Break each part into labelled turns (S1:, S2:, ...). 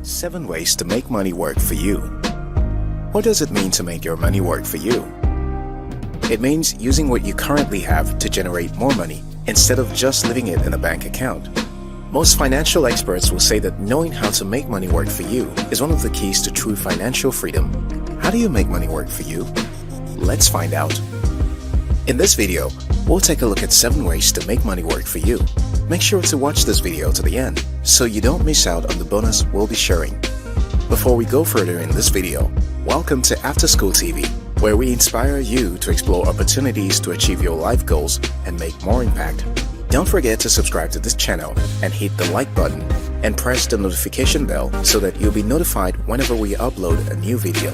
S1: 7 ways to make money work for you. What does it mean to make your money work for you? It means using what you currently have to generate more money instead of just leaving it in a bank account. Most financial experts will say that knowing how to make money work for you is one of the keys to true financial freedom. How do you make money work for you? Let's find out. In this video, we'll take a look at 7 ways to make money work for you. Make sure to watch this video to the end so you don't miss out on the bonus we'll be sharing. Before we go further in this video, welcome to After School TV, where we inspire you to explore opportunities to achieve your life goals and make more impact. Don't forget to subscribe to this channel and hit the like button and press the notification bell so that you'll be notified whenever we upload a new video.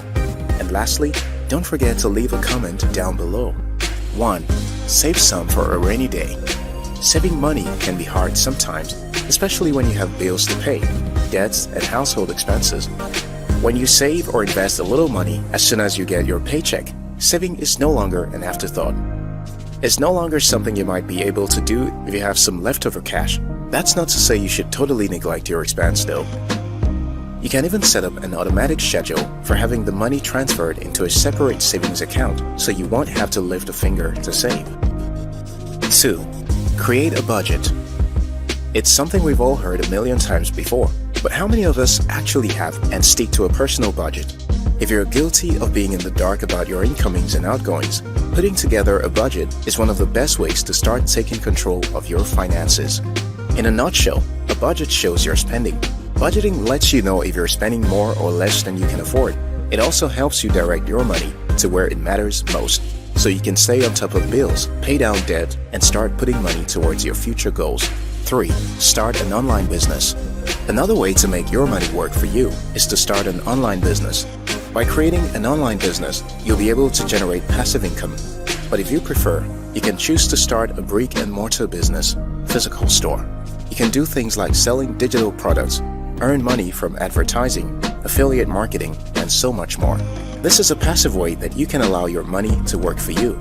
S1: And lastly, don't forget to leave a comment down below. 1. Save some for a rainy day. Saving money can be hard sometimes, especially when you have bills to pay, debts, and household expenses. When you save or invest a little money as soon as you get your paycheck, saving is no longer an afterthought. It's no longer something you might be able to do if you have some leftover cash. That's not to say you should totally neglect your expense though. You can even set up an automatic schedule for having the money transferred into a separate savings account so you won't have to lift a finger to save. 2. Create a budget. It's something we've all heard a million times before, but how many of us actually have and stick to a personal budget? If you're guilty of being in the dark about your incomings and outgoings, putting together a budget is one of the best ways to start taking control of your finances. In a nutshell, a budget shows your spending. Budgeting lets you know if you're spending more or less than you can afford. It also helps you direct your money to where it matters most, so you can stay on top of bills, pay down debt, and start putting money towards your future goals. 3. Start an online business. Another way to make your money work for you is to start an online business. By creating an online business, you'll be able to generate passive income. But if you prefer, you can choose to start a brick-and-mortar business, physical store. You can do things like selling digital products, earn money from advertising, affiliate marketing, and so much more. This is a passive way that you can allow your money to work for you.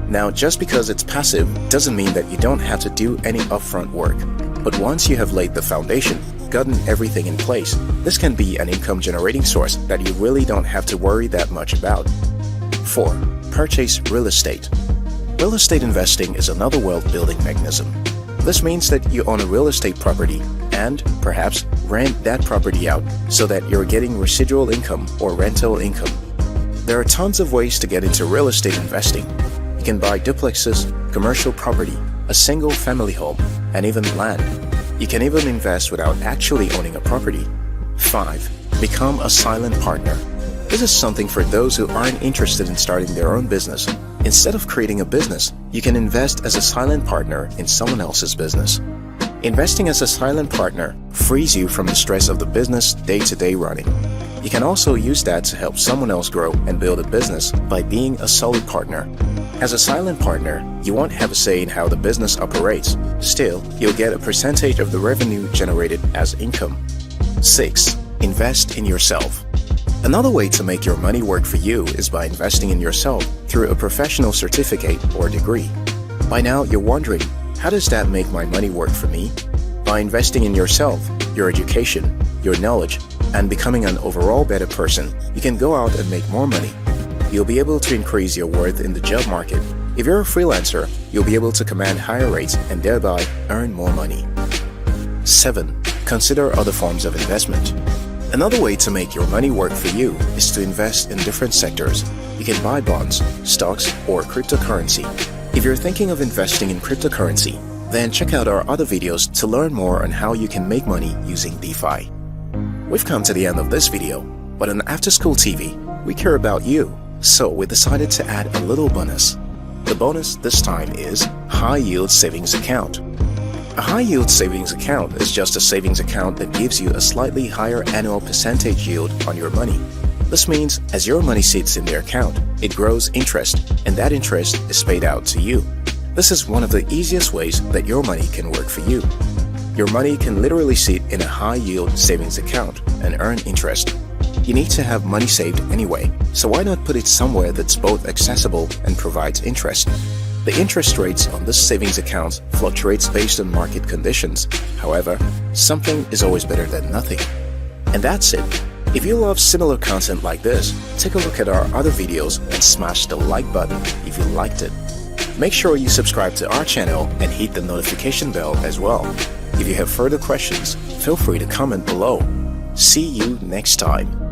S1: Now, just because it's passive doesn't mean that you don't have to do any upfront work. But once you have laid the foundation, gotten everything in place, this can be an income generating source that you really don't have to worry that much about. 4. Purchase real estate. Real estate investing is another wealth building mechanism. This means that you own a real estate property and, perhaps, rent that property out so that you're getting residual income or rental income. There are tons of ways to get into real estate investing. You can buy duplexes, commercial property, a single family home, and even land. You can even invest without actually owning a property. 5. Become a silent partner. This is something for those who aren't interested in starting their own business. Instead of creating a business, you can invest as a silent partner in someone else's business. Investing as a silent partner frees you from the stress of the business day-to-day running. You can also use that to help someone else grow and build a business by being a solid partner. As a silent partner, you won't have a say in how the business operates. Still, you'll get a percentage of the revenue generated as income. 6. Invest in yourself. Another way to make your money work for you is by investing in yourself through a professional certificate or degree. By now, you're wondering, how does that make my money work for me? By investing in yourself, your education, your knowledge, and becoming an overall better person, you can go out and make more money. You'll be able to increase your worth in the job market. If you're a freelancer, you'll be able to command higher rates and thereby earn more money. 7. Consider other forms of investment. Another way to make your money work for you is to invest in different sectors. You can buy bonds, stocks, or cryptocurrency. If you're thinking of investing in cryptocurrency, then check out our other videos to learn more on how you can make money using DeFi. We've come to the end of this video, but on After School TV, we care about you, so we decided to add a little bonus. The bonus this time is High Yield Savings Account. A high yield savings account is just a savings account that gives you a slightly higher annual percentage yield on your money. This means as your money sits in the account, it grows interest, and that interest is paid out to you. This is one of the easiest ways that your money can work for you. Your money can literally sit in a high yield savings account and earn interest. You need to have money saved anyway, so why not put it somewhere that's both accessible and provides interest? The interest rates on this savings account fluctuates based on market conditions. However, something is always better than nothing. And that's it. If you love similar content like this, take a look at our other videos and smash the like button if you liked it. Make sure you subscribe to our channel and hit the notification bell as well. If you have further questions, feel free to comment below. See you next time.